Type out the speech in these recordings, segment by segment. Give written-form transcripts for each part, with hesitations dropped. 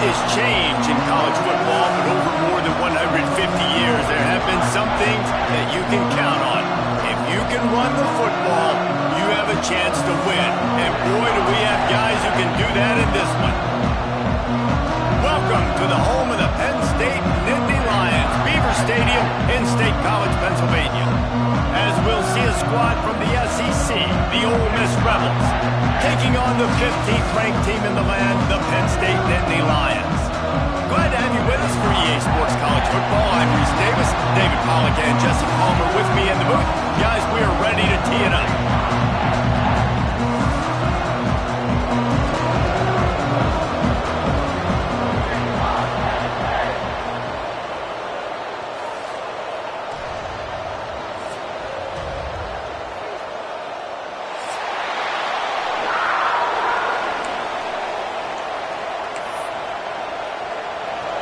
is change in college football, but over more than 150 years, there have been some things that you can count on. If you can run the football, you have a chance to win. And boy, do we have guys who can do that in this one. Welcome to the home of the Penn State Nittany Lions, Beaver Stadium in State College, Pennsylvania. As we'll see a squad from the SEC, the Ole Miss Rebels, taking on the 15th ranked team in the land, the Penn State Nittany Lions. Glad to have you with us for EA Sports College Football. I'm Reese Davis, David Pollack and Jesse Palmer with me in the booth. Guys, we are ready to tee it up.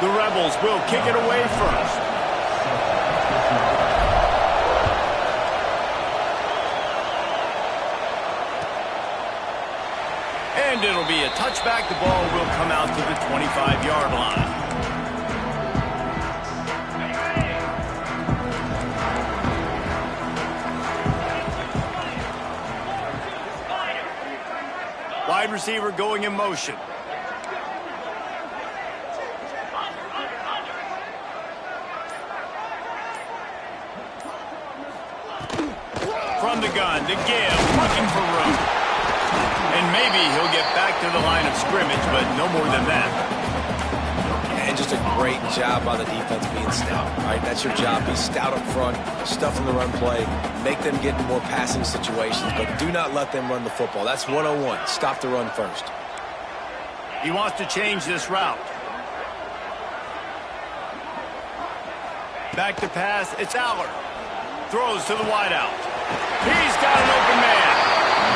The Rebels will kick it away first. And it'll be a touchback. The ball will come out to the 25-yard line. Wide receiver going in motion. From the gun, to give, looking for room. And maybe he'll get back to the line of scrimmage, but no more than that. And just a great job by the defense being stout, right? That's your job. Be stout up front, stuff in the run play, make them get in more passing situations, but do not let them run the football. That's 101. Stop the run first. He wants to change this route. Back to pass, it's Allard. Throws to the wideout. He's got an open man.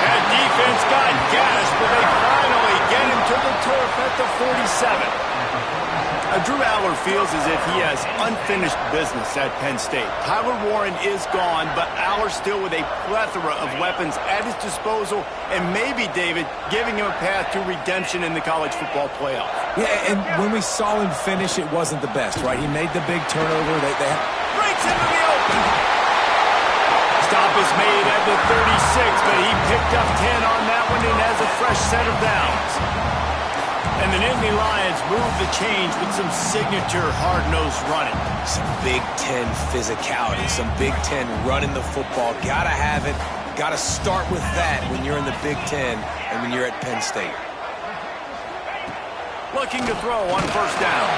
That defense got gashed, but they finally get him to the turf at the 47. Drew Allard feels as if he has unfinished business at Penn State. Tyler Warren is gone, but Allard still with a plethora of weapons at his disposal, and maybe, David, giving him a path to redemption in the college football playoff. Yeah, and when we saw him finish, it wasn't the best, right? He made the big turnover. Breaks into the open. Stop is made at the 36, but he picked up 10 on that one and has a fresh set of downs. And the Nittany Lions move the change with some signature hard-nosed running. Some Big Ten physicality, some Big Ten running the football. Gotta have it. Gotta start with that when you're in the Big Ten and when you're at Penn State. Looking to throw on first down.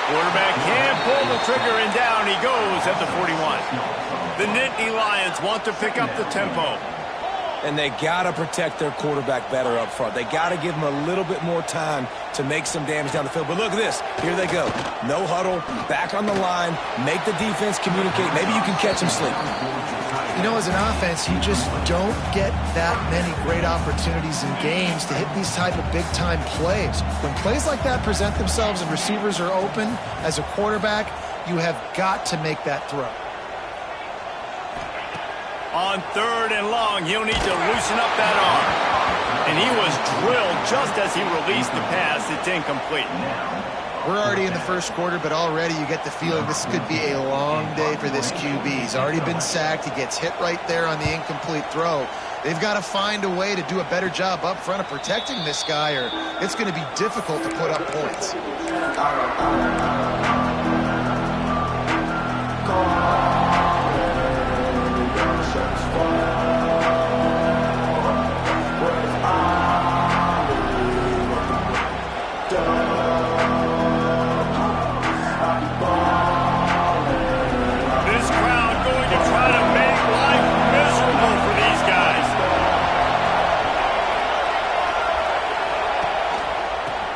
Quarterback can pull the trigger, and down he goes at the 41. The Nittany Lions want to pick up the tempo. And they got to protect their quarterback better up front. They got to give him a little bit more time to make some damage down the field. But look at this. Here they go. No huddle, back on the line, make the defense communicate. Maybe you can catch him sleeping. You know, as an offense, you just don't get that many great opportunities in games to hit these type of big-time plays. When plays like that present themselves and receivers are open, as a quarterback, you have got to make that throw. On third and long, he'll need to loosen up that arm. And he was drilled just as he released the pass. It's incomplete. We're already in the first quarter, but already you get the feeling this could be a long day for this QB. He's already been sacked. He gets hit right there on the incomplete throw. They've got to find a way to do a better job up front of protecting this guy, or it's going to be difficult to put up points.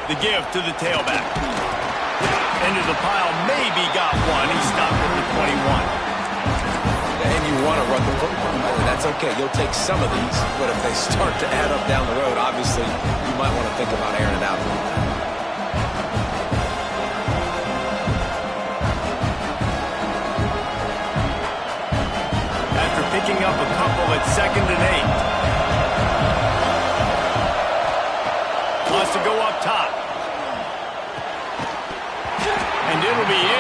The give to the tailback. Into the pile, maybe got one. He stopped at the 21. And you want to run the football. That's okay. You'll take some of these, but if they start to add up down the road, obviously you might want to think about airing it out. After picking up a couple at 2nd and 8. Wants to go up top.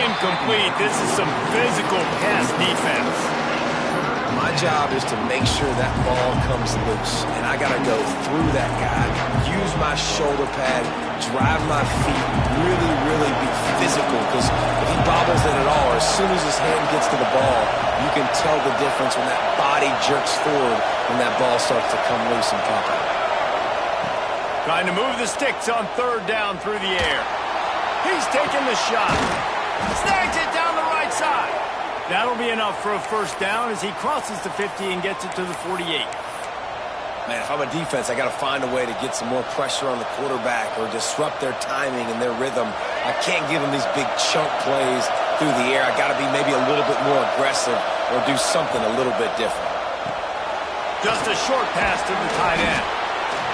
Incomplete. This is some physical pass defense. My job is to make sure that ball comes loose, and I got to go through that guy, use my shoulder pad, drive my feet, really be physical, because if he bobbles it at all, or as soon as his hand gets to the ball, you can tell the difference when that body jerks forward when that ball starts to come loose and pop out. Trying to move the sticks on third down through the air. He's taking the shot. Snags it down the right side. That'll be enough for a first down as he crosses the 50 and gets it to the 48. Man, if I'm a defense, I got to find a way to get some more pressure on the quarterback or disrupt their timing and their rhythm. I can't give them these big chunk plays through the air. I got to be maybe a little bit more aggressive or do something a little bit different. Just a short pass to the tight end.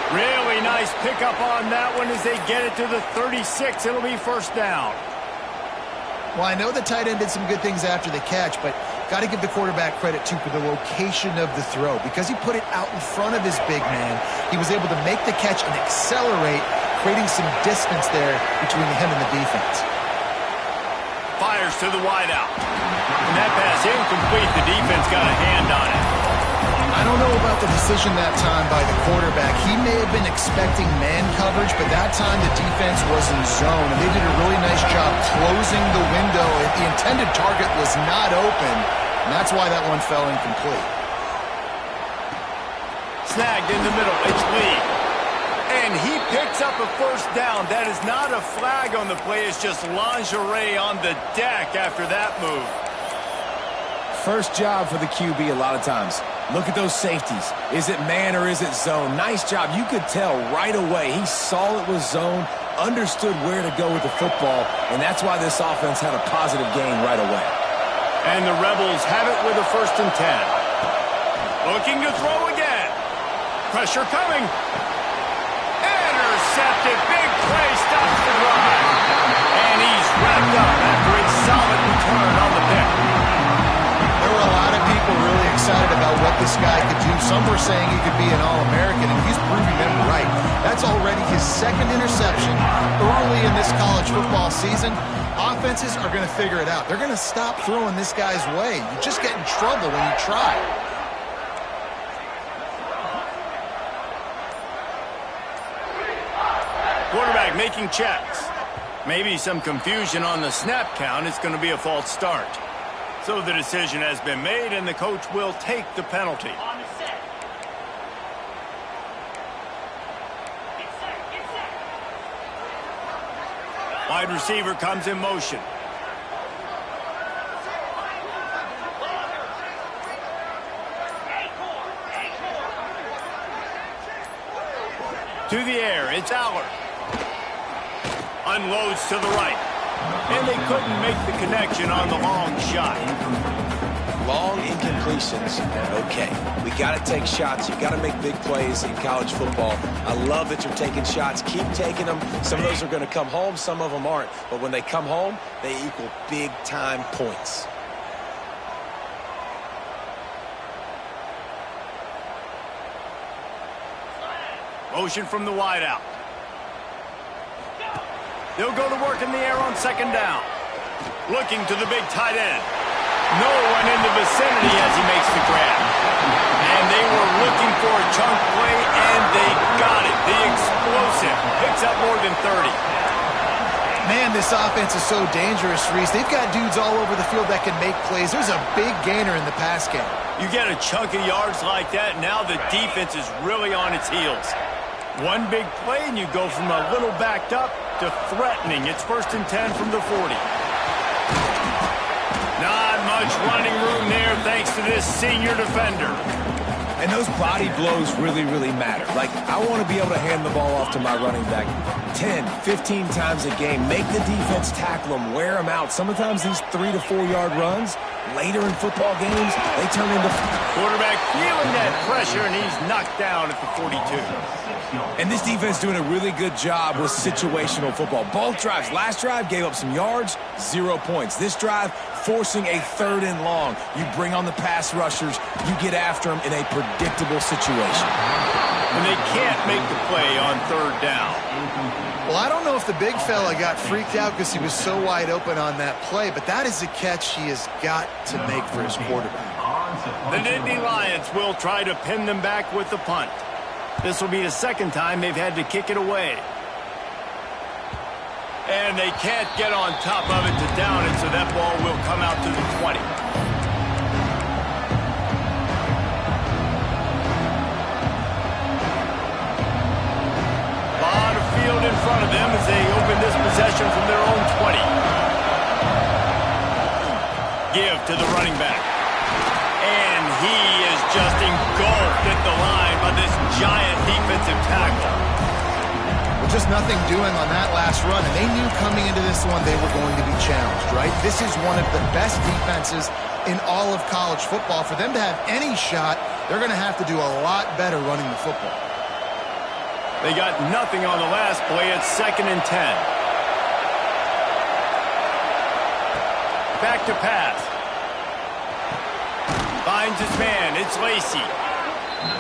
Really nice pickup on that one as they get it to the 36. It'll be first down. Well, I know the tight end did some good things after the catch, but got to give the quarterback credit, too, for the location of the throw. Because he put it out in front of his big man, he was able to make the catch and accelerate, creating some distance there between him and the defense. Fires to the wideout. And that pass incomplete. The defense got a hand on it. I don't know about the decision that time by the quarterback. He may have been expecting man coverage, but that time the defense was in zone, and they did a really nice job closing the window. The intended target was not open, and that's why that one fell incomplete. Snagged in the middle. It's Lee. And he picks up a first down. That is not a flag on the play. It's just lingerie on the deck after that move. First job for the QB a lot of times. Look at those safeties. Is it man or is it zone? Nice job. You could tell right away. He saw it was zone, understood where to go with the football, and that's why this offense had a positive gain right away. And the Rebels have it with a 1st and 10. Looking to throw again. Pressure coming. Intercepted. Big play. Stops the drive. And he's wrapped up after a solid return on the pick. There were a lot of people really excited about what this guy could do. Some were saying he could be an All-American, and he's proving them right. That's already his 2nd interception early in this college football season. Offenses are going to figure it out. They're going to stop throwing this guy's way. You just get in trouble when you try. Quarterback making checks. Maybe some confusion on the snap count. It's going to be a false start. So the decision has been made, and the coach will take the penalty. Wide receiver comes in motion. To the air, it's Allard. Unloads to the right. And they couldn't make the connection on the long shot. Long incompletions, okay. We got to take shots. You got to make big plays in college football. I love that you're taking shots. Keep taking them. Some of those are going to come home. Some of them aren't. But when they come home, they equal big-time points. Motion from the wideout. They'll go to work in the air on 2nd down. Looking to the big tight end. No one in the vicinity as he makes the grab. And they were looking for a chunk play, and they got it. The explosive picks up more than 30. Man, this offense is so dangerous, Reese. They've got dudes all over the field that can make plays. There's a big gainer in the pass game. You get a chunk of yards like that, now the defense is really on its heels. One big play, and you go from a little backed up to threatening. It's 1st and 10 from the 40. Not much running room there thanks to this senior defender. And those body blows really matter. Like, I want to be able to hand the ball off to my running back 10, 15 times a game. Make the defense tackle them, wear them out. Sometimes these 3 to 4 yard runs, later in football games, they turn into... Quarterback feeling that pressure, and he's knocked down at the 42. And this defense doing a really good job with situational football. Both drives. Last drive gave up some yards, 0 points. This drive, forcing a 3rd and long. You bring on the pass rushers. You get after them in a predictable situation. And they can't make the play on 3rd down. Well, I don't know if the big fella got freaked out because he was so wide open on that play, but that is a catch he has got to make for his quarterback. The Nittany Lions will try to pin them back with the punt. This will be the 2nd time they've had to kick it away. And they can't get on top of it to down it, so that ball will come out to the 20. Lot of field in front of them as they open this possession from their own 20. Give to the running back. And he is just engulfed at the line by this giant defensive tackle. Well, just nothing doing on that last run, and they knew coming into this one they were going to be challenged, right? This is one of the best defenses in all of college football. For them to have any shot, they're going to have to do a lot better running the football. They got nothing on the last play. It's 2nd and 10. Back to pass. Finds his man. It's Lacy.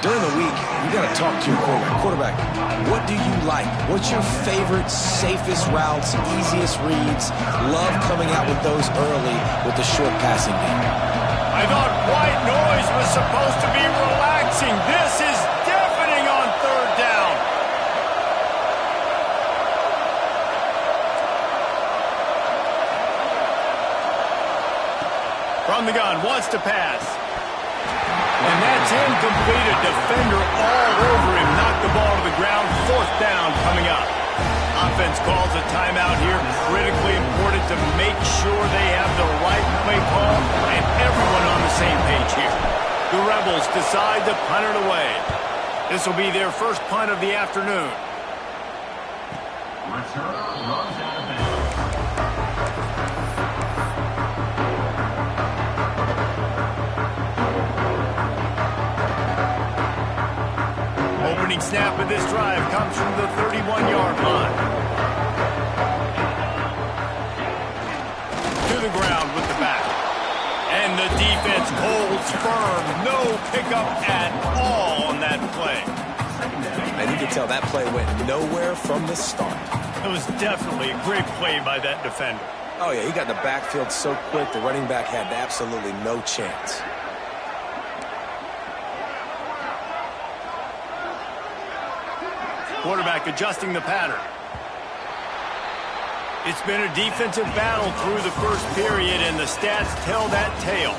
During the week, you got to talk to your quarterback. What do you like? What's your favorite, safest routes, easiest reads? Love coming out with those early with the short passing game. I thought white noise was supposed to be relaxing. This is deafening on 3rd down. From the gun, wants to pass. And that's incomplete. A defender all over him. Knocked the ball to the ground. 4th down coming up. Offense calls a timeout here. Critically important to make sure they have the right play call and everyone on the same page here. The Rebels decide to punt it away. This will be their first punt of the afternoon. Opening snap of this drive comes from the 31-yard line. To the ground with the back. And the defense holds firm. No pickup at all on that play. And you can tell that play went nowhere from the start. It was definitely a great play by that defender. Oh, yeah, he got in the backfield so quick, the running back had absolutely no chance. Quarterback adjusting the pattern. It's been a defensive battle through the first period, and the stats tell that tale.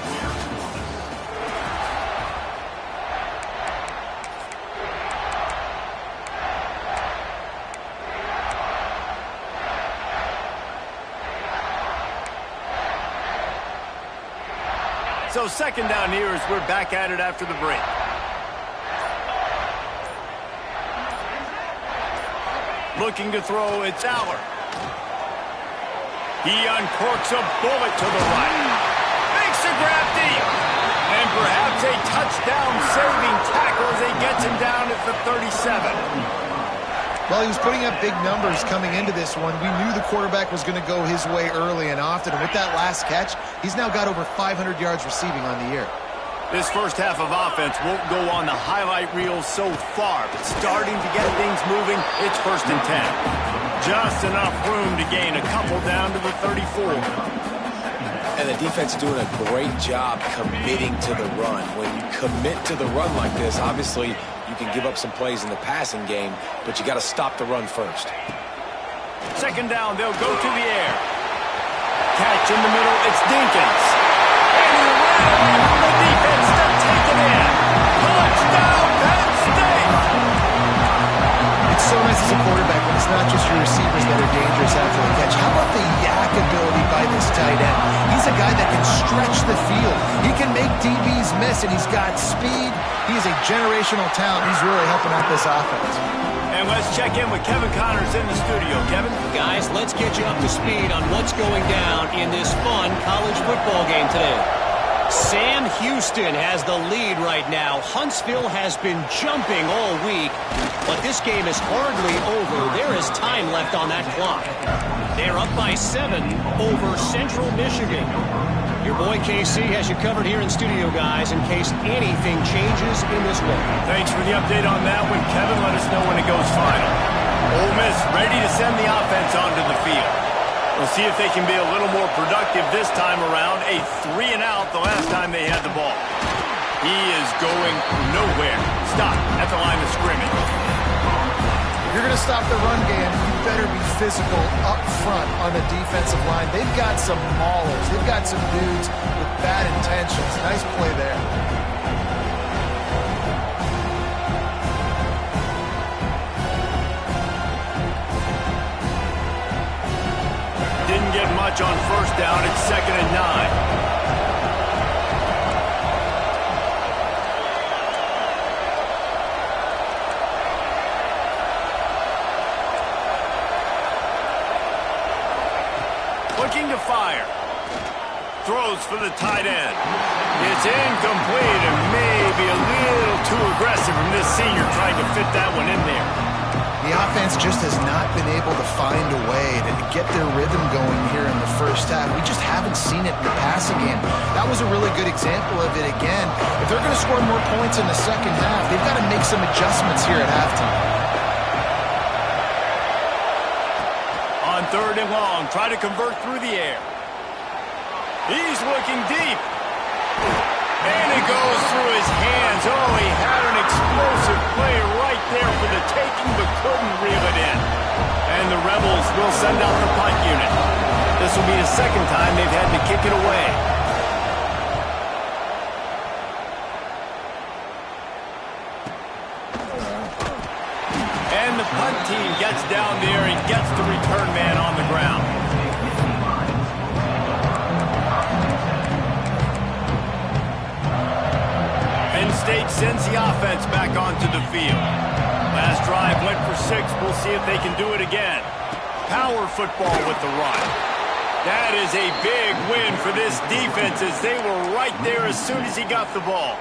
So 2nd down here as we're back at it after the break. Looking to throw, it's Aller. He uncorks a bullet to the right. Makes a grab deep. And perhaps a touchdown-saving tackle as he gets him down at the 37. Well, he was putting up big numbers coming into this one. We knew the quarterback was going to go his way early and often. And with that last catch, he's now got over 500 yards receiving on the year. This first half of offense won't go on the highlight reel so far, but starting to get things moving, it's 1st and 10. Just enough room to gain a couple down to the 34. And the defense doing a great job committing to the run. When you commit to the run like this, obviously you can give up some plays in the passing game, but you got to stop the run first. 2nd down, they'll go to the air. Catch in the middle, it's Dinkins. And he ran away from the defense to take it in. Touchdown, Penn State! It's so nice as a quarterback when it's not just your receivers that are dangerous after the catch. How about the yak ability by this tight end? He's a guy that can stretch the field. He can make DBs miss, and he's got speed. He's a generational talent. He's really helping out this offense. And let's check in with Kevin Connors in the studio. Kevin? Guys, let's get you up to speed on what's going down in this fun college football game today. Sam Houston has the lead right now. Huntsville has been jumping all week, but this game is hardly over. There is time left on that clock. They're up by 7 over Central Michigan. Your boy KC has you covered here in studio, guys, in case anything changes in this one. Thanks for the update on that one, Kevin. Let us know when it goes final. Ole Miss ready to send the offense onto the field. We'll see if they can be a little more productive this time around. A 3-and-out the last time they had the ball. He is going nowhere. Stop at the line of scrimmage. If you're going to stop the run game, you better be physical up front on the defensive line. They've got some maulers. They've got some dudes with bad intentions. Nice play there. Didn't get much on first down. It's 2nd and 9. Looking to fire. Throws for the tight end. It's incomplete and maybe a little too aggressive from this senior trying to fit that one in there. The offense just has not been able to find a way to get their rhythm going here in the first half. We just haven't seen it in the passing game. That was a really good example of it again. If they're going to score more points in the second half, they've got to make some adjustments here at halftime. On 3rd and long, try to convert through the air. He's looking deep. And it goes through his hands. Oh, he had an explosive play right there for the taking, but couldn't reel it in. And the Rebels will send out the punt unit. This will be the second time they've had to kick it away. And the punt team gets down there and gets the return man on the ground. Penn State sends the offense back onto the field. Last drive went for 6. We'll see if they can do it again. Power football with the run. That is a big win for this defense as they were right there as soon as he got the ball.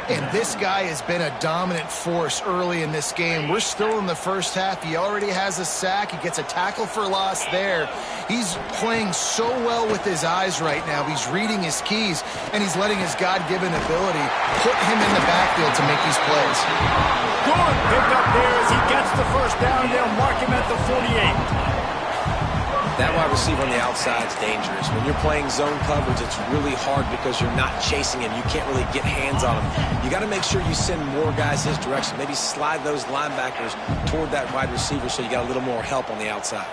And this guy has been a dominant force early in this game. We're still in the first half. He already has a sack. He gets a tackle for loss there. He's playing so well with his eyes right now. He's reading his keys, and he's letting his God-given ability put him in the backfield to make these plays. Good pick up there as he gets the first down. They'll mark him at the 48. That wide receiver on the outside is dangerous. When you're playing zone coverage, it's really hard because you're not chasing him. You can't really get hands on him. You got to make sure you send more guys his direction. Maybe slide those linebackers toward that wide receiver so you got a little more help on the outside.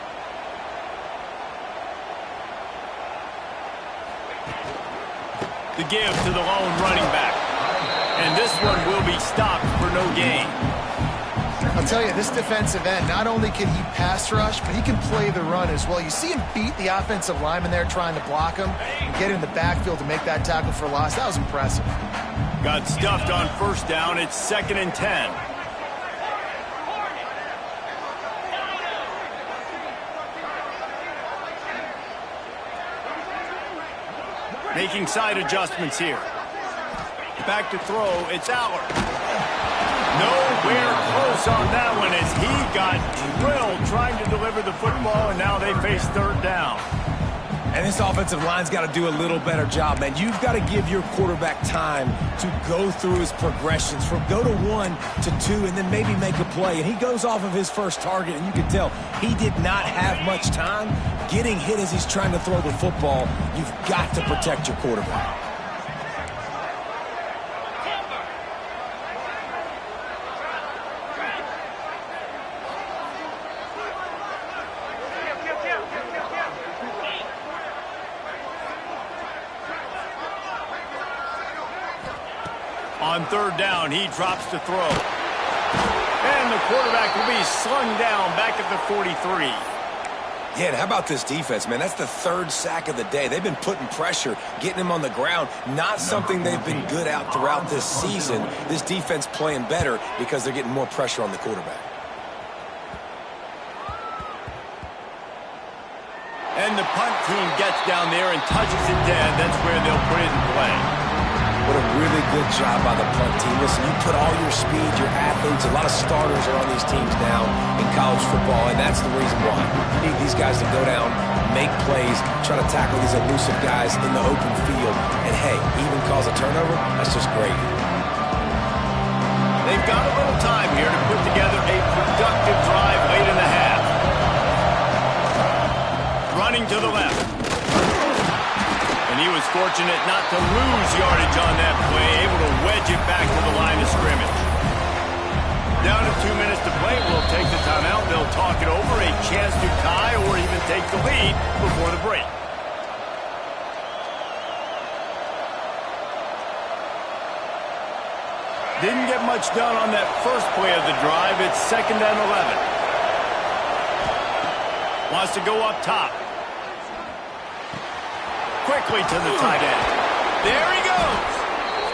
The give to the lone running back. And this one will be stopped for no gain. I'll tell you, this defensive end, not only can he pass rush, but he can play the run as well. You see him beat the offensive lineman there trying to block him and get in the backfield to make that tackle for loss. That was impressive. Got stuffed on first down. It's 2nd and 10. Making side adjustments here. Back to throw. It's Aller. Nowhere close on that one as he got drilled trying to deliver the football, and now they face 3rd down. And this offensive line's got to do a little better job, man. You've got to give your quarterback time to go through his progressions from go to 1 to 2 and then maybe make a play. And he goes off of his first target, and you can tell he did not have much time getting hit as he's trying to throw the football. You've got to protect your quarterback. On 3rd down, he drops to throw. And the quarterback will be slung down back at the 43. Yeah, and how about this defense, man? That's the 3rd sack of the day. They've been putting pressure, getting him on the ground. Not something they've been good at throughout this season. This defense playing better because they're getting more pressure on the quarterback. And the punt team gets down there and touches it dead, that's where they'll put it in play. What a really good job by the punt team. Listen, you put all your speed, your athletes, a lot of starters are on these teams now in college football, and that's the reason why. You need these guys to go down, make plays, try to tackle these elusive guys in the open field, and hey, even cause a turnover, that's just great. They've got a little time here to put together a productive drive late in the half. Running to the left. And he was fortunate not to lose yardage on that play, able to wedge it back to the line of scrimmage. Down to 2 minutes to play, we'll take the timeout. They'll talk it over, a chance to tie or even take the lead before the break. Didn't get much done on that first play of the drive. It's 2nd and 11. Wants to go up top. Quickly to the tight end. There he goes.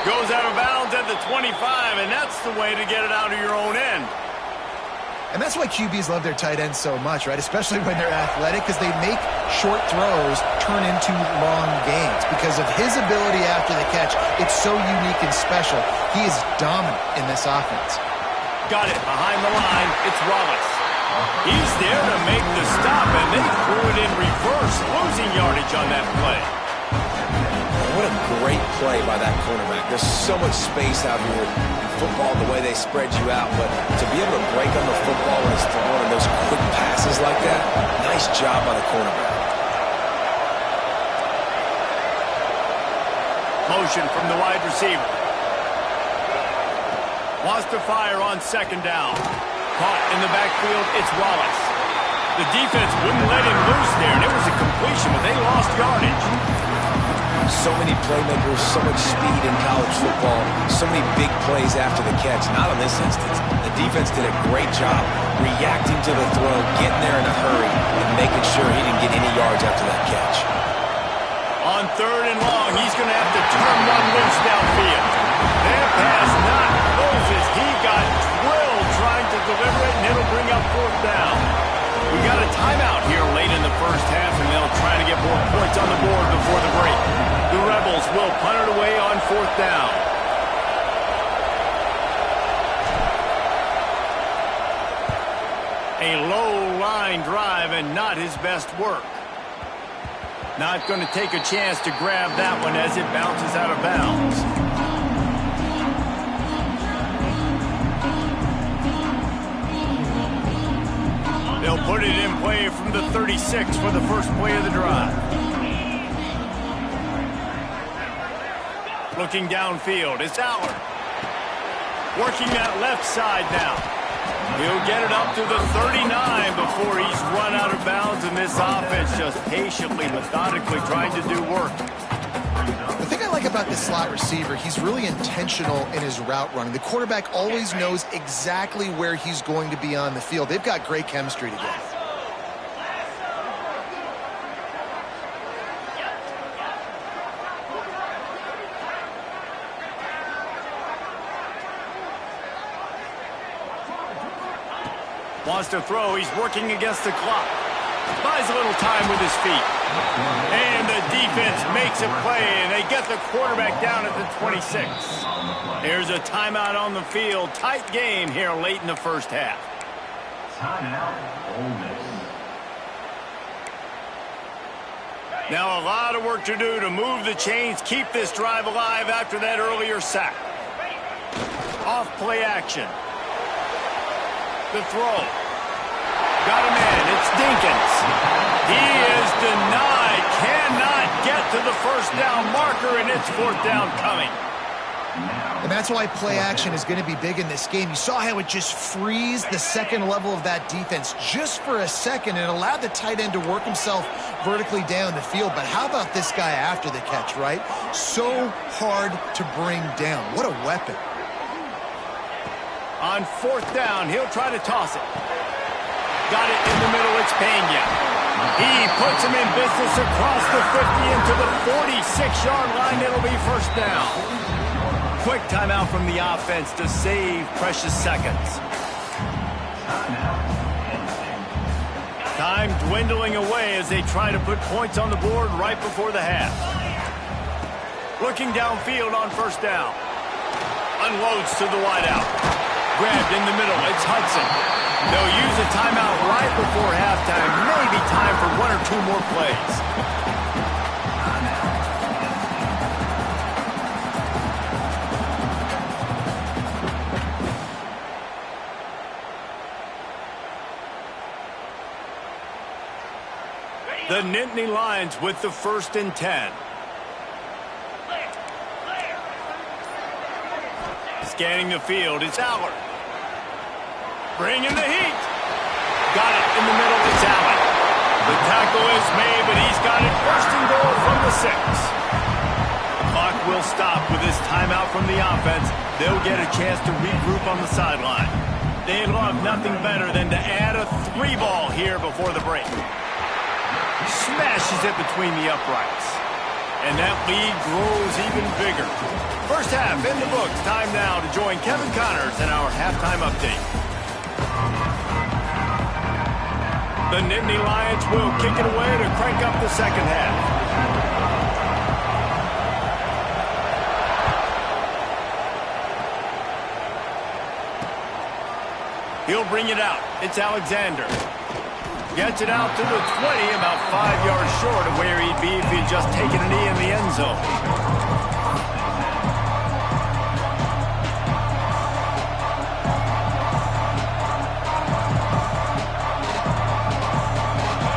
Goes out of bounds at the 25, and that's the way to get it out of your own end. And that's why QBs love their tight ends so much, right? Especially when they're athletic, because they make short throws turn into long gains. Because of his ability after the catch, it's so unique and special. He is dominant in this offense. Got it behind the line. It's Wallace. He's there to make the stop, and they threw it in reverse, losing yardage on that play. What a great play by that cornerback. There's so much space out here in football, the way they spread you out, but to be able to break on the football when it's one of those quick passes like that, nice job by the cornerback. Motion from the wide receiver. Wants to fire on 2nd down. Caught in the backfield, it's Wallace. The defense wouldn't let him loose there, and it was a completion, but they lost yardage. So many playmakers, so much speed in college football, so many big plays after the catch. Not in this instance. The defense did a great job reacting to the throw, getting there in a hurry, and making sure he didn't get any yards after that catch. On 3rd and long, he's going to have to turn one loose downfield. That pass not closes. He got drilled trying to deliver it, and it'll bring up 4th down. We got a timeout here late in the first half, and they'll try to get more points on the board before the break. The Rebels will punt it away on 4th down. A low line drive and not his best work. Not going to take a chance to grab that one as it bounces out of bounds. They'll put it in play from the 36 for the first play of the drive. Looking downfield, it's Allard. Working that left side now. He'll get it up to the 39 before he's run out of bounds, and this offense just patiently, methodically trying to do work. The thing I like about this slot receiver, he's really intentional in his route running. The quarterback always knows exactly where he's going to be on the field. They've got great chemistry together. Wants to throw. He's working against the clock. Buys a little time with his feet. And the defense makes a play, and they get the quarterback down at the 26. There's a timeout on the field. Tight game here late in the first half. Now a lot of work to do to move the chains, keep this drive alive after that earlier sack. Off play action. The throw. Got him in. It's Dinkins. He is denied. Cannot get to the first down marker, and it's 4th down coming. And that's why play action is going to be big in this game. You saw how it just frees the second level of that defense just for a second and allowed the tight end to work himself vertically down the field. But how about this guy after the catch, right? So hard to bring down. What a weapon. On 4th down, he'll try to toss it. Got it in the middle, it's Pena. He puts him in business across the 50 into the 46-yard line. It'll be 1st down. Quick timeout from the offense to save precious seconds. Time dwindling away as they try to put points on the board right before the half. Looking downfield on first down. Unloads to the wideout. Grabbed in the middle. It's Hudson. They'll use a timeout right before halftime. Maybe time for one or two more plays. The Nittany Lions with the 1st and 10. Scanning the field, it's Allard. Bringing the heat. Got it in the middle, it's Allen. The tackle is made, but he's got it 1st and goal from the 6. The clock will stop with this timeout from the offense. They'll get a chance to regroup on the sideline. They love nothing better than to add a 3-ball here before the break. Smashes it between the uprights. And that lead grows even bigger. First half in the books. Time now to join Kevin Connors in our halftime update. The Nittany Lions will kick it away to crank up the second half. He'll bring it out. It's Alexander. Gets it out to the 20, about 5 yards short of where he'd be if he'd just taken a knee in the end zone.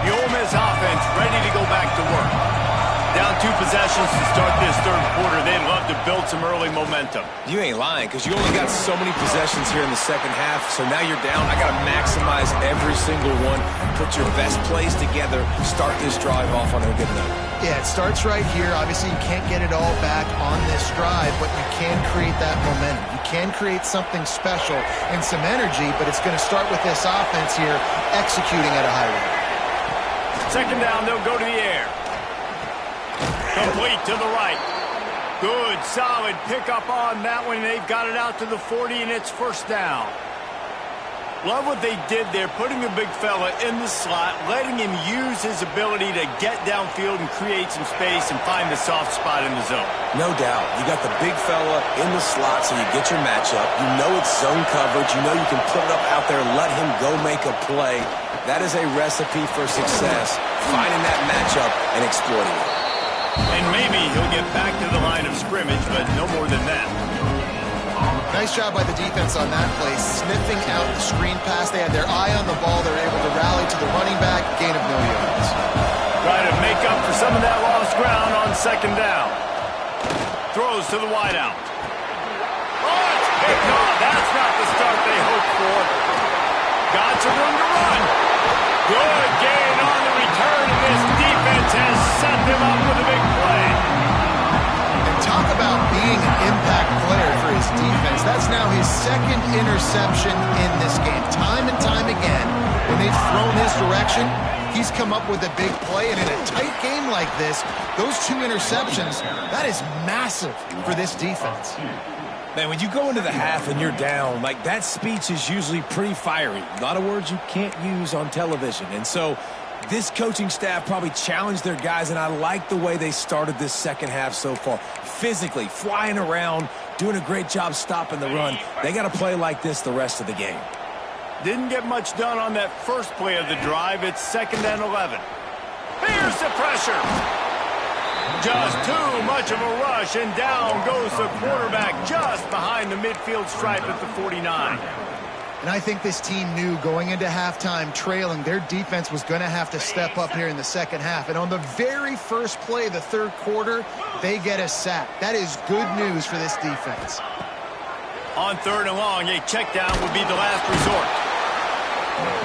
The Ole Miss offense ready to go back to work. Down 2 possessions to start this third quarter. They'd love to build some early momentum. You ain't lying, because you only got so many possessions here in the second half, so now you're down. I got to maximize every single one. Put your best plays together. Start this drive off on a good note. Yeah, it starts right here. Obviously, you can't get it all back on this drive, but you can create that momentum. You can create something special and some energy, but it's going to start with this offense here executing at a high rate. Second down, they'll go to the air. Complete to the right. Good, solid pickup on that one. They've got it out to the 40, and it's first down. Love what they did there, putting the big fella in the slot, letting him use his ability to get downfield and create some space and find the soft spot in the zone. No doubt. You got the big fella in the slot, so you get your matchup. You know it's zone coverage. You know you can put it up out there, let him go make a play. That is a recipe for success, finding that matchup and exploiting it. And maybe he'll get back to the line of scrimmage, but no more than that. Nice job by the defense on that play, sniffing out the screen pass. They had their eye on the ball. They're able to rally to the running back, gain of no yards. Try to make up for some of that lost ground on second down. Throws to the wideout. Oh, it's picked off. That's not the start they hoped for. Got some room to run. Good gain on the return, and this defense has set them up with a big play. And talk about being an impact player for his defense. That's now his 2nd interception in this game. Time and time again, when they've thrown his direction, he's come up with a big play. And in a tight game like this, those 2 interceptions, that is massive for this defense. Man, when you go into the half and you're down, like that speech is usually pretty fiery. A lot of words you can't use on television. And so this coaching staff probably challenged their guys, and I like the way they started this second half so far. Physically, flying around, doing a great job stopping the run. They got to play like this the rest of the game. Didn't get much done on that first play of the drive. It's 2nd and 11. Here's the pressure. Just too much of a rush, and down goes the quarterback just behind the midfield stripe at the 49. And I think this team knew going into halftime trailing, their defense was going to have to step up here in the second half. And on the very first play of the third quarter, they get a sack. That is good news for this defense. On 3rd and long, a check down would be the last resort.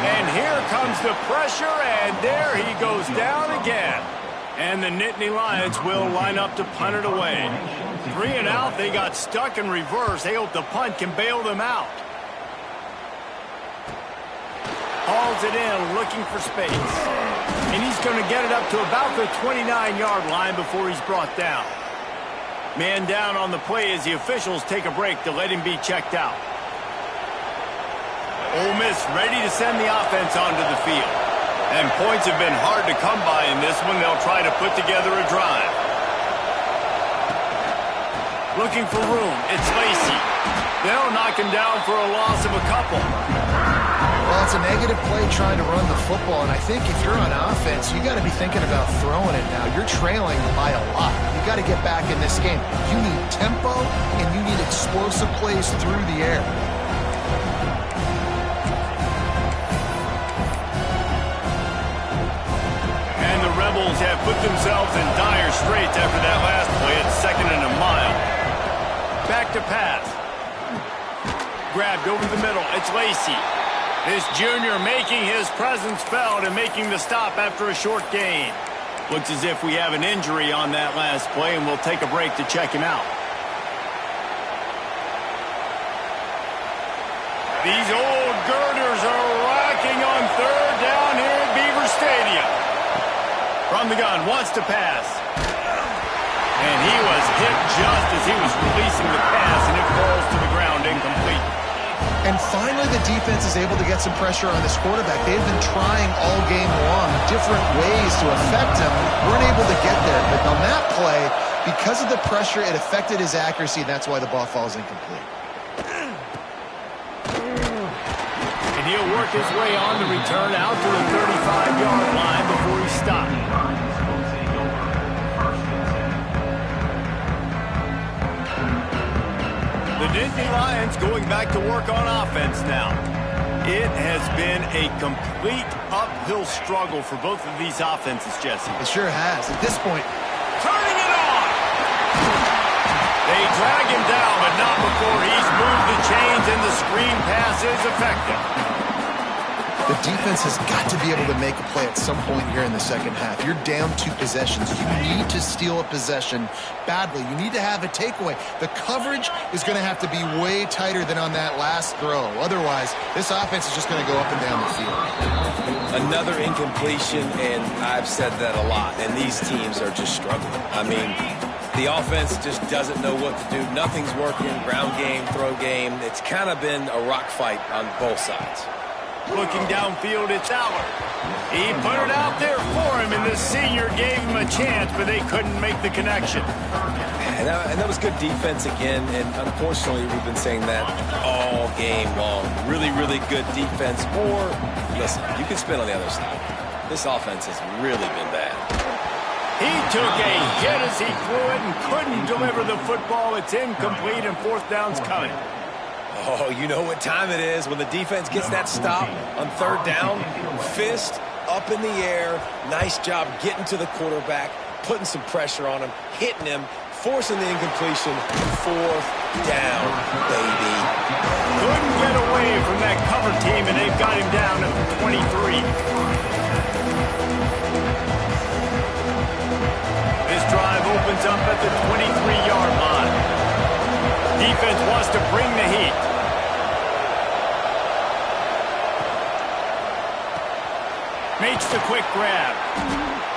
And here comes the pressure, and there he goes down again. And the Nittany Lions will line up to punt it away. 3 and out, they got stuck in reverse. They hope the punt can bail them out. Hauls it in, looking for space. And he's going to get it up to about the 29-yard line before he's brought down. Man down on the play as the officials take a break to let him be checked out. Ole Miss ready to send the offense onto the field. And points have been hard to come by in this one. They'll try to put together a drive. Looking for room. It's Lacy. They'll knock him down for a loss of a couple. Well, it's a negative play trying to run the football, and I think if you're on offense, you got to be thinking about throwing it now. You're trailing by a lot. You got to get back in this game. You need tempo, and you need explosive plays through the air. And the Rebels have put themselves in dire straits after that last play. It's 2nd and a mile. Back to pass. Grabbed over the middle. It's Lacy. This junior making his presence felt and making the stop after a short gain. Looks as if we have an injury on that last play, and we'll take a break to check him out. These old girders are rocking on 3rd down here at Beaver Stadium. From the gun, wants to pass. And he was hit just as he was releasing the pass, and it falls to the ground incomplete. And finally, the defense is able to get some pressure on this quarterback. They've been trying all game long different ways to affect him. Weren't able to get there. But on that play, because of the pressure, it affected his accuracy, and that's why the ball falls incomplete. And he'll work his way on the return out to the 35-yard line before he stopped. The Nittany Lions going back to work on offense now. It has been a complete uphill struggle for both of these offenses, Jesse. It sure has. At this point, Turning it on! They drag him down, but not before he's moved the chains, and the screen pass is effective. the defense has got to be able to make a play at some point here in the second half. You're down 2 possessions. You need to steal a possession badly. You need to have a takeaway. The coverage is going to have to be way tighter than on that last throw. Otherwise, this offense is just going to go up and down the field. Another incompletion, and I've said that a lot, and these teams are just struggling. I mean, the offense just doesn't know what to do. Nothing's working. Ground game, throw game. It's kind of been a rock fight on both sides. Looking downfield, it's Aller. He put it out there for him, and the senior gave him a chance, but they couldn't make the connection. And that was good defense again, and unfortunately, we've been saying that all game long. Really, really good defense. Or, listen, you can spin on the other side. This offense has really been bad. He took a hit as he threw it and couldn't deliver the football. It's incomplete, and fourth down's coming. Oh, you know what time it is when the defense gets that stop on third down. Fist up in the air. Nice job getting to the quarterback, putting some pressure on him, hitting him, forcing the incompletion. Fourth down, baby. Couldn't get away from that cover team, and they've got him down at the 23. This drive opens up at the 23-yard line. Defense wants to bring the heat. Makes the quick grab.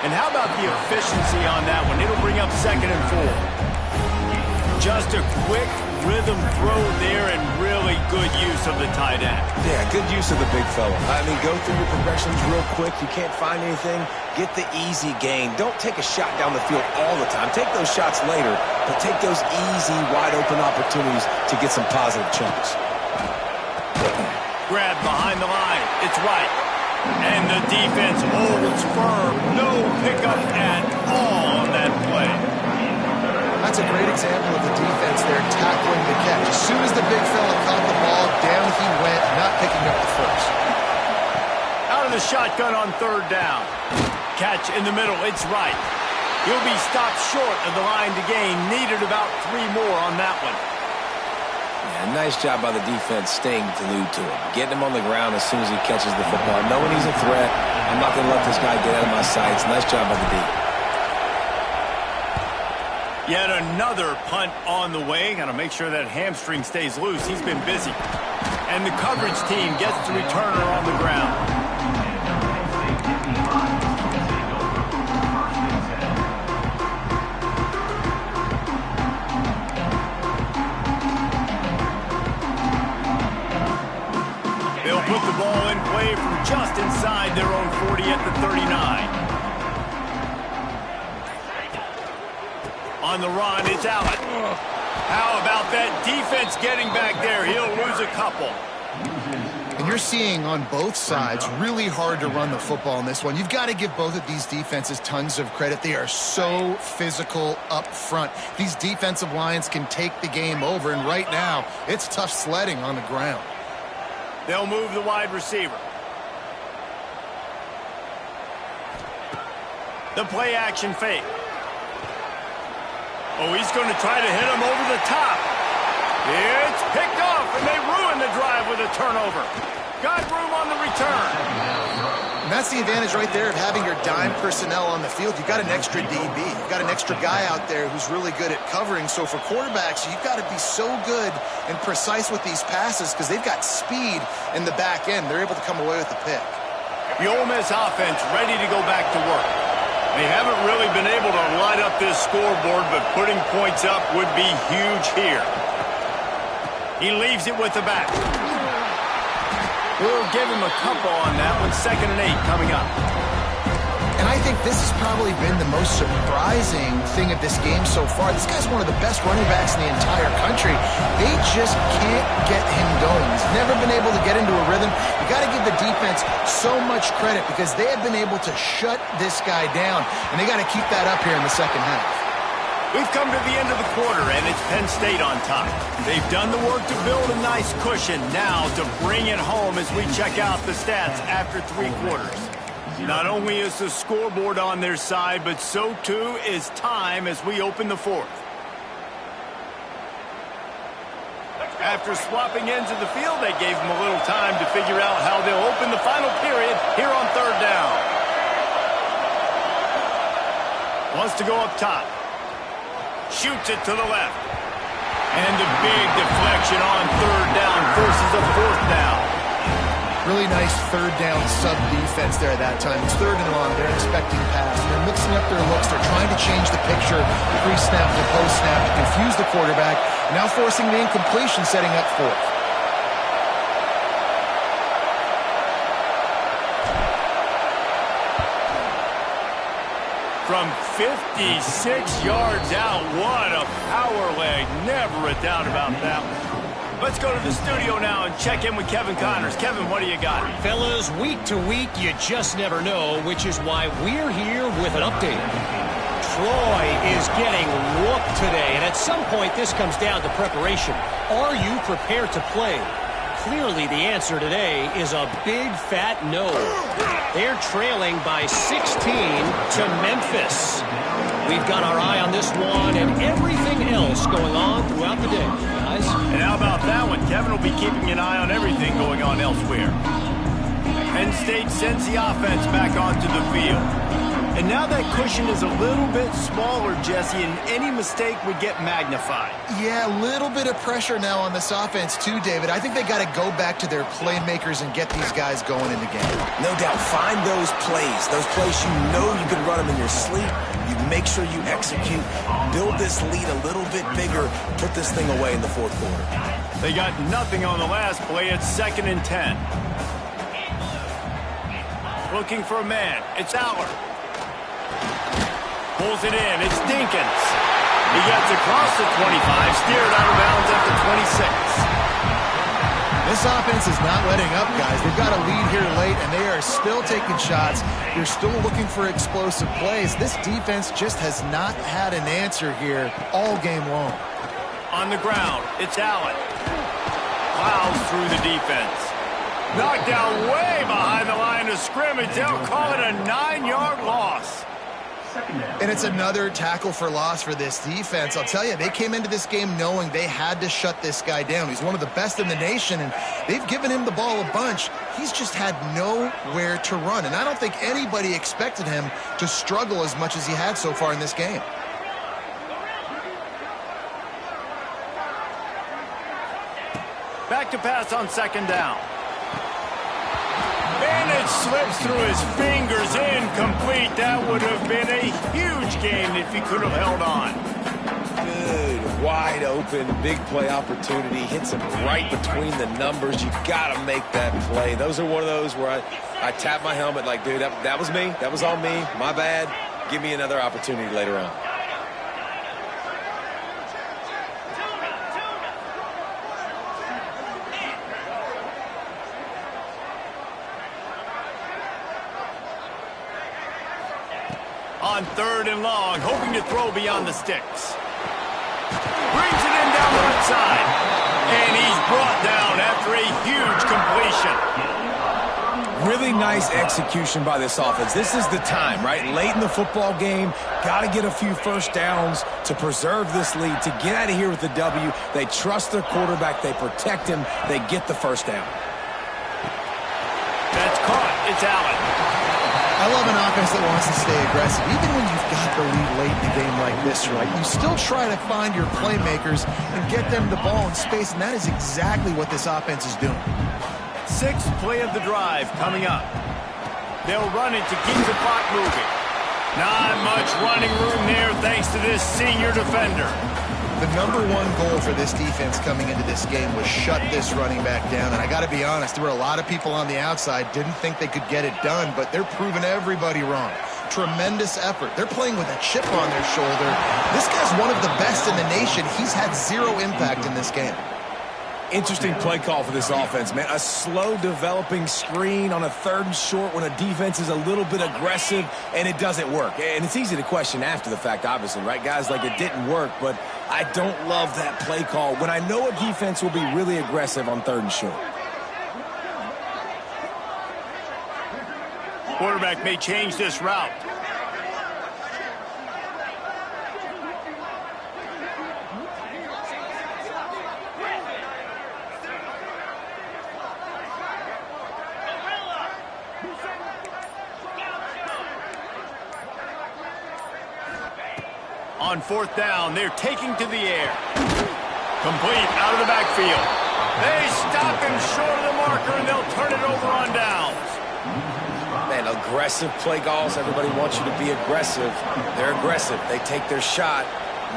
And how about the efficiency on that one? It'll bring up 2nd and 4. Just a quick rhythm throw there and really good use of the tight end. Yeah, good use of the big fella. I mean, go through your progressions real quick. You can't find anything. Get the easy gain. Don't take a shot down the field all the time. Take those shots later, but take those easy, wide-open opportunities to get some positive chunks. Grab behind the line. It's right. And the defense holds firm. No pickup at all on that play. That's a great example of the defense there tackling the catch. As soon as the big fella caught the ball, down he went, not picking up the first. Out of the shotgun on third down. Catch in the middle. It's right. He'll be stopped short of the line to gain. Needed about 3 more on that one. Yeah, nice job by the defense staying glued to him. Getting him on the ground as soon as he catches the football. Knowing he's a threat. I'm not going to let this guy get out of my sights. Nice job by the D. Yet another punt on the way. Got to make sure that hamstring stays loose. He's been busy. And the coverage team gets the returner on the ground. They'll put the ball in play from just inside their own 40 at the 39. On the run, it's Allen. How about that defense getting back there? He'll lose a couple. And you're seeing on both sides really hard to run the football in this one. You've got to give both of these defenses tons of credit. They are so physical up front. These defensive lines can take the game over, and right now, it's tough sledding on the ground. They'll move the wide receiver. The play action fake. Oh, he's going to try to hit him over the top. It's picked off, and they ruin the drive with a turnover. Got room on the return. And that's the advantage right there of having your dime personnel on the field. You've got an extra DB. You've got an extra guy out there who's really good at covering. So for quarterbacks, you've got to be so good and precise with these passes because they've got speed in the back end. They're able to come away with the pick. The Ole Miss offense ready to go back to work. They haven't really been able to light up this scoreboard, but putting points up would be huge here. He leaves it with the back. We'll give him a couple on that one. 2nd and 8 coming up. And I think this has probably been the most surprising thing of this game so far. This guy's one of the best running backs in the entire country. They just can't get him going. He's never been able to get into a rhythm. You got to give the defense so much credit because they have been able to shut this guy down, and they got to keep that up here in the second half. We've come to the end of the quarter, and it's Penn State on top. They've done the work to build a nice cushion. Now to bring it home as we check out the stats after 3 quarters. Not only is the scoreboard on their side, but so too is time as we open the 4th. After swapping ends of the field, they gave them a little time to figure out how they'll open the final period here on 3rd down. Wants to go up top. Shoots it to the left. And a big deflection on 3rd down versus a 4th down. Really nice 3rd down sub-defense there at that time. It's 3rd and long. They're expecting pass. They're mixing up their looks. They're trying to change the picture pre-snap to post-snap to confuse the quarterback. Now forcing the incompletion, setting up 4th. From 56 yards out, what a power leg. Never a doubt about that one. Let's go to the studio now and check in with Kevin Connors. Kevin, what do you got? Fellas, week to week, you just never know, which is why we're here with an update. Troy is getting whooped today, and at some point this comes down to preparation. Are you prepared to play? Clearly the answer today is a big fat no. They're trailing by 16 to Memphis. We've got our eye on this one and everything else going on throughout the day, guys. And how about that one? Kevin will be keeping an eye on everything going on elsewhere. Penn State sends the offense back onto the field. And now that cushion is a little bit smaller, Jesse, and any mistake would get magnified. Yeah, a little bit of pressure now on this offense too, David. I think they got to go back to their playmakers and get these guys going in the game. No doubt. Find those plays you know you can run them in your sleep. You make sure you execute. Build this lead a little bit bigger. Put this thing away in the 4th quarter. They got nothing on the last play. It's 2nd and 10. Looking for a man. It's Aller. Pulls it in. It's Dinkins. He gets across the 25, steered out of bounds at the 26. This offense is not letting up, guys. They've got a lead here late, and they are still taking shots. They're still looking for explosive plays. This defense just has not had an answer here all game long. On the ground, it's Allen. Plows through the defense. Knocked down way behind the line of scrimmage. They'll call it a 9-yard loss. And it's another tackle for loss for this defense. I'll tell you, they came into this game knowing they had to shut this guy down. He's one of the best in the nation, and they've given him the ball a bunch. He's just had nowhere to run, and I don't think anybody expected him to struggle as much as he had so far in this game. Back to pass on 2nd down. And it slips through his fingers, incomplete. That would have been a huge gain if he could have held on. Good wide open, big play opportunity, hits him right between the numbers. You got to make that play. Those are one of those where I tap my helmet like, dude, that was me. That was on me. My bad. Give me another opportunity later on. On 3rd and long, hoping to throw beyond the sticks. Brings it in down the right side. And he's brought down after a huge completion. Really nice execution by this offense. This is the time, right? Late in the football game, got to get a few first downs to preserve this lead, to get out of here with the W. They trust their quarterback. They protect him. They get the first down. That's caught. It's Allen. I love an offense that wants to stay aggressive. Even when you've got the lead late in the game like this, right, you still try to find your playmakers and get them the ball in space, and that is exactly what this offense is doing. 6th play of the drive coming up. They'll run it to keep the clock moving. Not much running room there thanks to this senior defender. The #1 goal for this defense coming into this game was shut this running back down. And I got to be honest, there were a lot of people on the outside didn't think they could get it done, but they're proving everybody wrong. Tremendous effort. They're playing with a chip on their shoulder. This guy's one of the best in the nation. He's had 0 impact in this game. Interesting play call for this offense, man. A slow developing screen on a 3rd and short when a defense is a little bit aggressive and it doesn't work. And it's easy to question after the fact, obviously, right? Guys, like, it didn't work, but I don't love that play call when I know a defense will be really aggressive on 3rd and short. Quarterback may change this route. On 4th down, they're taking to the air. Complete out of the backfield. They stop him short of the marker, and they'll turn it over on downs. Man, aggressive play calls. Everybody wants you to be aggressive. They're aggressive. They take their shot.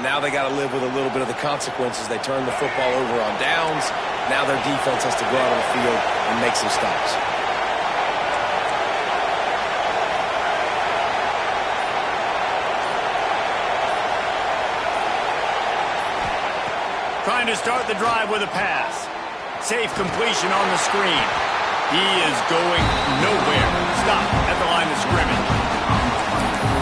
Now they got to live with a little bit of the consequences. They turn the football over on downs. Now their defense has to go out on the field and make some stops. Trying to start the drive with a pass. Safe completion on the screen. He is going nowhere. Stop at the line of scrimmage.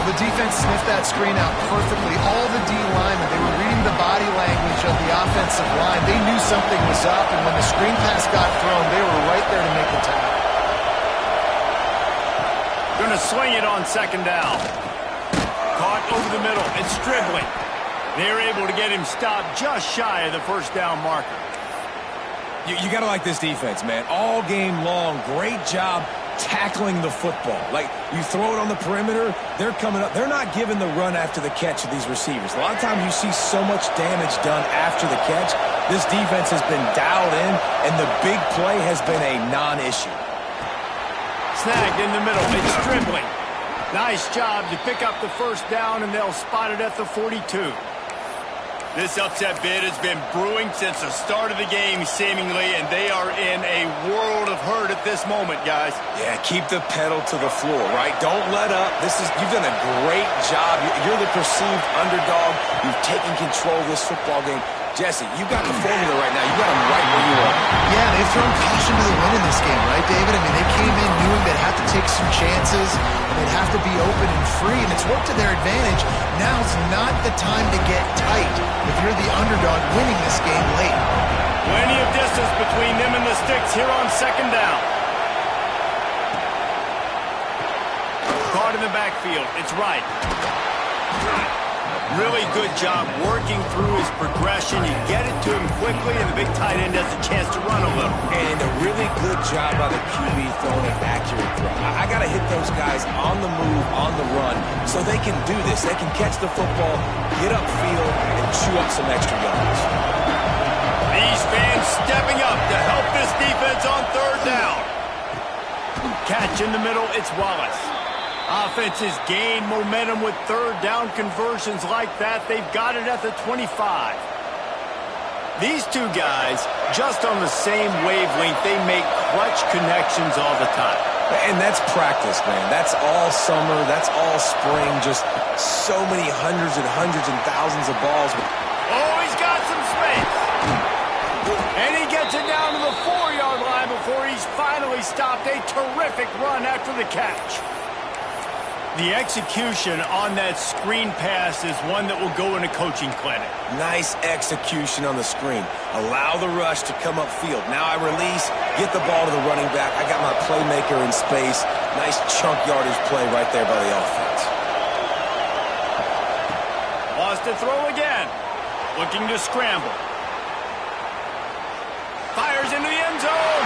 The defense sniffed that screen out perfectly. All the D linemen, they were reading the body language of the offensive line. They knew something was up, and when the screen pass got thrown, they were right there to make the tackle. Going to swing it on 2nd down. Caught over the middle. It's Stribling. They're able to get him stopped just shy of the 1st down marker. You got to like this defense, man. All game long, great job tackling the football. Like, you throw it on the perimeter, they're coming up. They're not giving the run after the catch to these receivers. A lot of times you see so much damage done after the catch. This defense has been dialed in, and the big play has been a non-issue. Snagged in the middle. It's Stribling. Nice job to pick up the 1st down, and they'll spot it at the 42. This upset bid has been brewing since the start of the game, seemingly, and they are in a world of hurt at this moment, guys. Yeah, keep the pedal to the floor, right? Don't let up. You've done a great job. You're the perceived underdog. You've taken control of this football game. Jesse, you got the formula right now. You got them right where you are. Yeah, they've thrown caution to the wind in this game, right, David? I mean, they came in knowing they'd have to take some chances, and they'd have to be open and free, and it's worked to their advantage. Now's not the time to get tight if you're the underdog winning this game late. Plenty of distance between them and the sticks here on 2nd down. Caught in the backfield. It's right. Really good job working through his progression. You get it to him quickly, and the big tight end has a chance to run a little. And a really good job by the QB throwing an accurate throw. I got to hit those guys on the move, on the run, so they can do this. They can catch the football, get upfield, and chew up some extra yards. These fans stepping up to help this defense on 3rd down. Catch in the middle, it's Wallace. Offenses gain momentum with 3rd down conversions like that. They've got it at the 25. These two guys, just on the same wavelength, they make clutch connections all the time. And that's practice, man. That's all summer. That's all spring. Just so many hundreds and thousands of balls. Oh, he's got some space. And he gets it down to the 4-yard line before he's finally stopped. A terrific run after the catch. The execution on that screen pass is one that will go in a coaching clinic. Nice execution on the screen. Allow the rush to come upfield. Now I release, get the ball to the running back. I got my playmaker in space. Nice chunk yardage play right there by the offense. Lost to throw again. Looking to scramble. Fires into the end zone.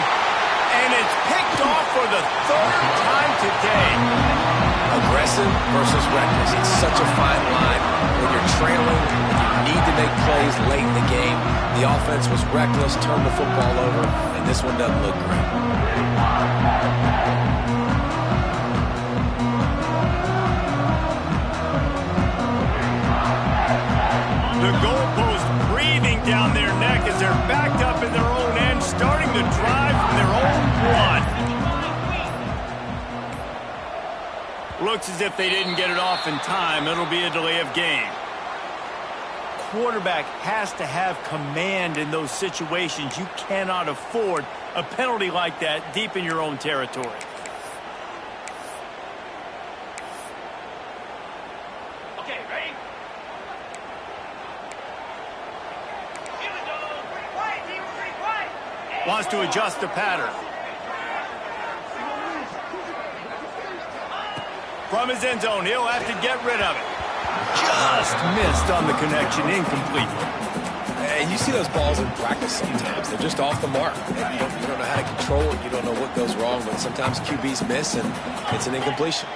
And it's picked off for the 3rd time today. Aggressive versus reckless. It's such a fine line. When you're trailing, you need to make plays late in the game. The offense was reckless, turned the football over, and this one doesn't look great. The goalpost breathing down their neck as they're backed up in their own end, starting the drive from their own one. Looks as if they didn't get it off in time. It'll be a delay of game. Quarterback has to have command in those situations. You cannot afford a penalty like that deep in your own territory. Okay, ready? Wants to adjust the pattern. From his end zone, he'll have to get rid of it. Just missed on the connection, incomplete. And you see those balls in practice sometimes. They're just off the mark. You don't know how to control it. You don't know what goes wrong, but sometimes QBs miss, and it's an incompletion.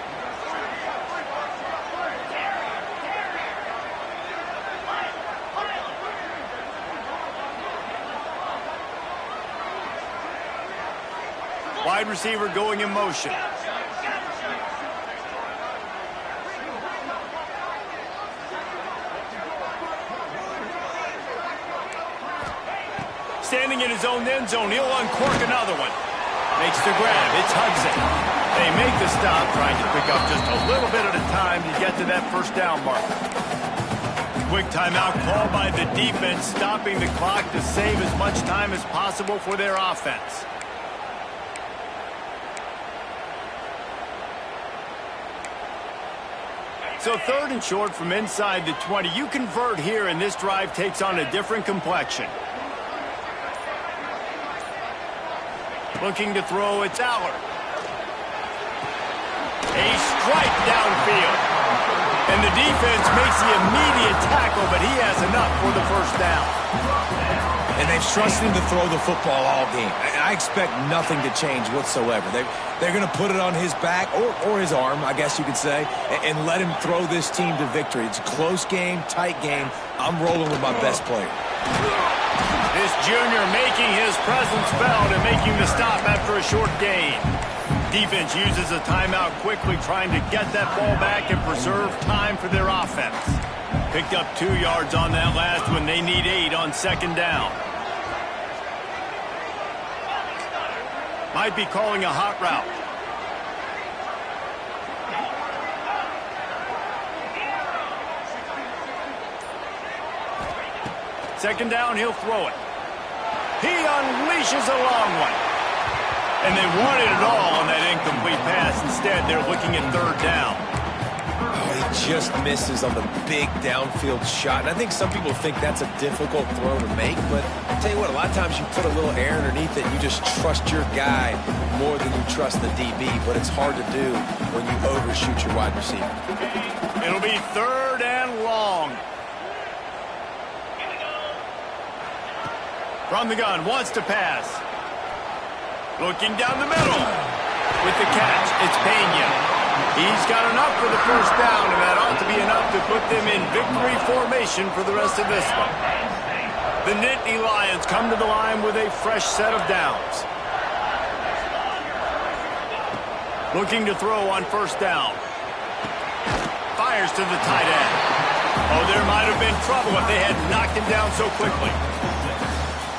Wide receiver going in motion. Standing in his own end zone, he'll uncork another one. Makes the grab. It's Hudson. They make the stop, trying to pick up just a little bit at a time to get to that 1st down marker. Quick timeout called by the defense, stopping the clock to save as much time as possible for their offense. So 3rd and short from inside the 20. You convert here, and this drive takes on a different complexion. Looking to throw, it's Allard. A strike downfield. And the defense makes the immediate tackle, but he has enough for the 1st down. And they've trusted him to throw the football all game. And I expect nothing to change whatsoever. They're going to put it on his back, or his arm, I guess you could say, and let him throw this team to victory. It's a close game, tight game. I'm rolling with my best player. This junior making his presence felt and making the stop after a short gain. Defense uses a timeout quickly, trying to get that ball back and preserve time for their offense. Picked up 2 yards on that last one. They need 8 on 2nd down. Might be calling a hot route. Second down, he'll throw it. He unleashes a long one. And they wanted it all on that incomplete pass. Instead, they're looking at 3rd down. Oh, he just misses on the big downfield shot. And I think some people think that's a difficult throw to make. But I'll tell you what, a lot of times you put a little air underneath it and you just trust your guy more than you trust the DB. But it's hard to do when you overshoot your wide receiver. It'll be 3rd and long. From the gun, wants to pass. Looking down the middle. With the catch, it's Pena. He's got enough for the 1st down, and that ought to be enough to put them in victory formation for the rest of this one. The Nittany Lions come to the line with a fresh set of downs. Looking to throw on 1st down. Fires to the tight end. Oh, there might have been trouble if they had knocked him down so quickly.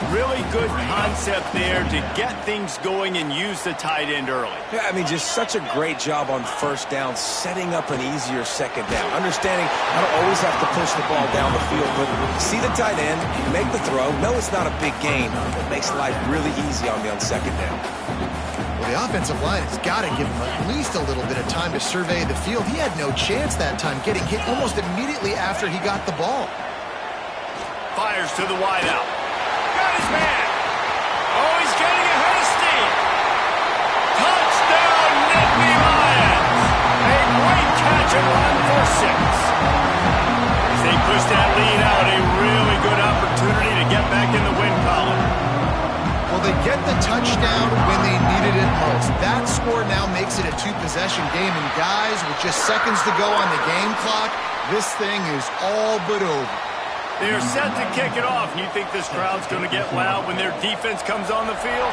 Really good concept there to get things going and use the tight end early. Yeah, I mean, just such a great job on first down, setting up an easier second down. Understanding I don't always have to push the ball down the field, but see the tight end, make the throw. No, it's not a big gain. It makes life really easy on me on second down. Well, the offensive line has got to give him at least a little bit of time to survey the field. He had no chance that time, getting hit almost immediately after he got the ball. Fires to the wideout. Got his man. Oh, he's getting ahead of steam. Touchdown, Nittany Lions. A great catch and run for 6. As they push that lead out, a really good opportunity to get back in the win column. Well, they get the touchdown when they needed it most. That score now makes it a 2-possession game, and guys, with just seconds to go on the game clock, this thing is all but over. They're set to kick it off. You think this crowd's going to get loud when their defense comes on the field?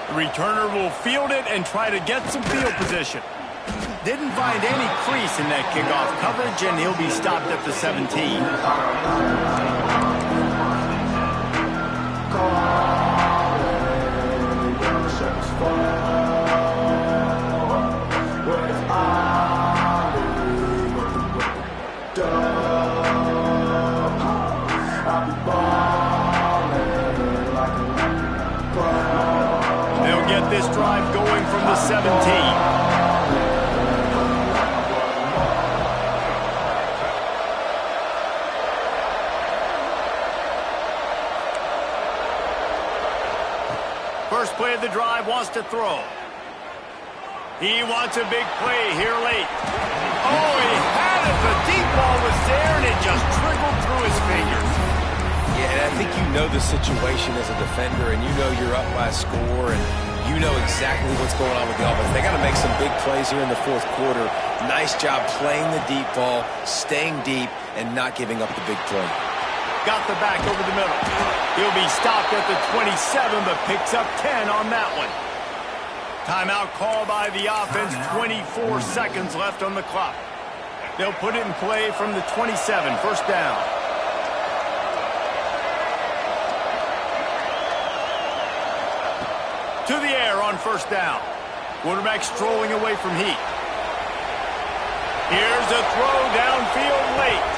The returner will field it and try to get some field position. Didn't find any crease in that kickoff coverage, and he'll be stopped at the 17. They'll get this drive going from the 17. First play of the drive, wants to throw. He wants a big play here late. Oh, he had it. The deep ball was there, and it just trickled through his fingers. Yeah, and I think you know the situation as a defender, and you know you're up by a score, and you know exactly what's going on with the offense. They got to make some big plays here in the fourth quarter. Nice job playing the deep ball, staying deep, and not giving up the big play. Got the back over the middle. He'll be stopped at the 27, but picks up 10 on that one. Timeout call by the offense, 24 seconds left on the clock. They'll put it in play from the 27, first down. To the air on first down. Quarterback strolling away from heat. Here's a throw downfield late.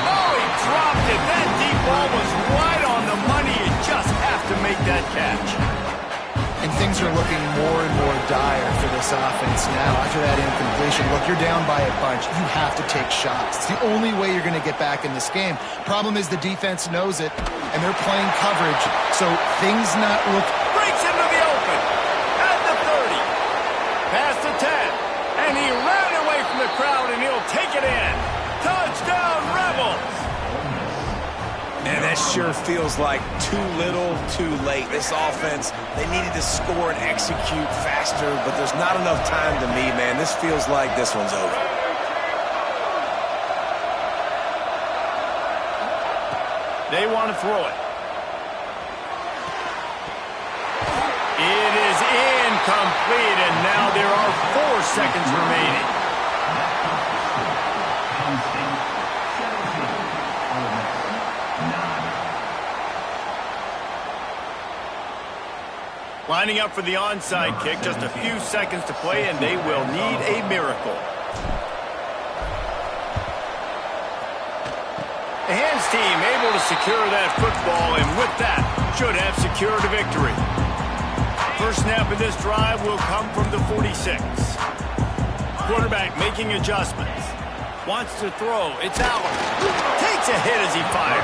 Oh, he dropped it. That deep ball was right on the money. You just have to make that catch. And things are looking more and more dire for this offense now. After that incompletion, look, you're down by a bunch. You have to take shots. It's the only way you're going to get back in this game. Problem is the defense knows it, and they're playing coverage, so things not look... Breaks into the open. At the 30. Past the 10. And he ran away from the crowd, and he'll take it in. Touchdown, Rebels! Man, that sure feels like too little, too late. This offense, they needed to score and execute faster, but there's not enough time to me, man. This feels like this one's over. They want to throw it. It is incomplete, and now there are 4 seconds remaining. Lining up for the onside kick, just a few seconds to play, and they will need a miracle. The hands team able to secure that football, and with that, should have secured a victory. First snap of this drive will come from the 46. Quarterback making adjustments. Wants to throw. It's Allen. Takes a hit as he fires.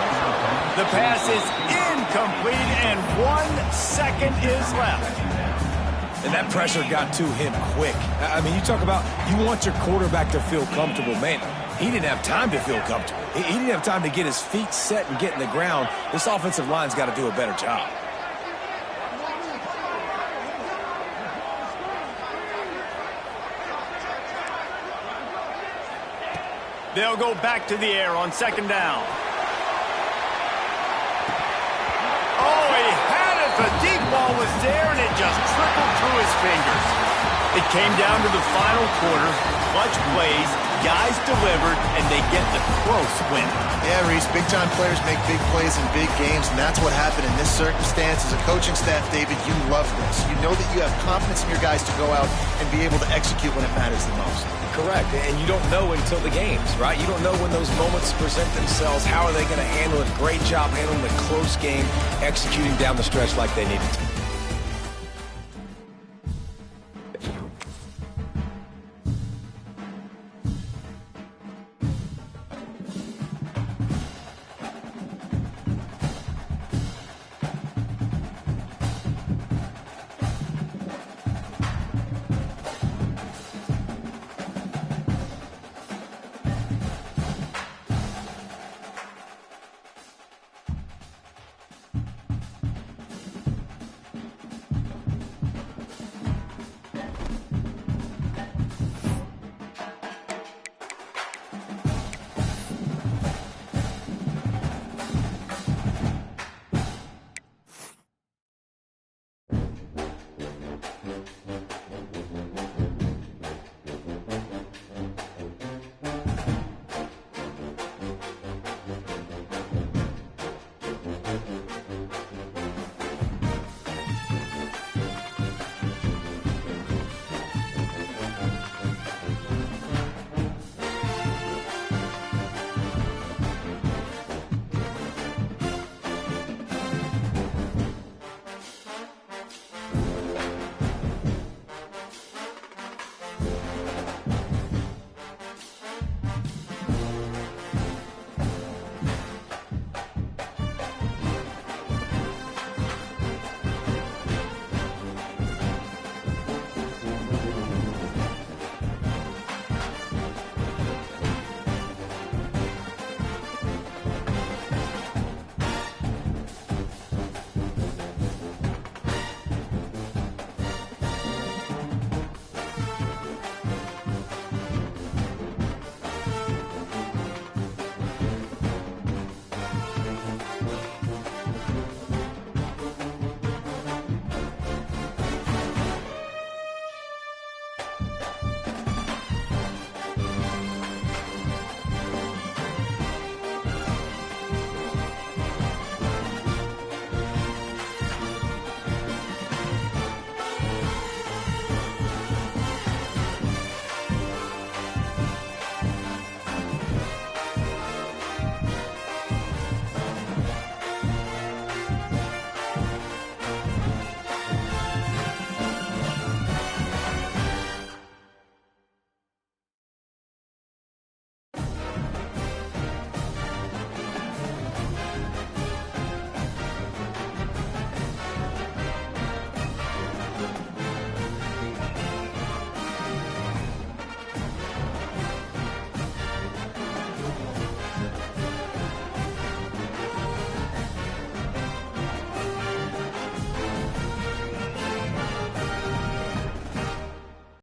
The pass is incomplete, and 1 second is left. And that pressure got to him quick. I mean, you talk about you want your quarterback to feel comfortable. Man, he didn't have time to feel comfortable. He didn't have time to get his feet set and get in the ground. This offensive line's got to do a better job. They'll go back to the air on second down. Oh, he had it. The deep ball was there, and it just trickled through his fingers. It came down to the final quarter, clutch plays, guys delivered, and they get the close win. Yeah, Reese, big-time players make big plays in big games, and that's what happened in this circumstance. As a coaching staff, David, you love this. You know that you have confidence in your guys to go out and be able to execute when it matters the most. Correct, and you don't know until the games, right? You don't know when those moments present themselves. How are they going to handle it? Great job handling the close game, executing down the stretch like they needed to.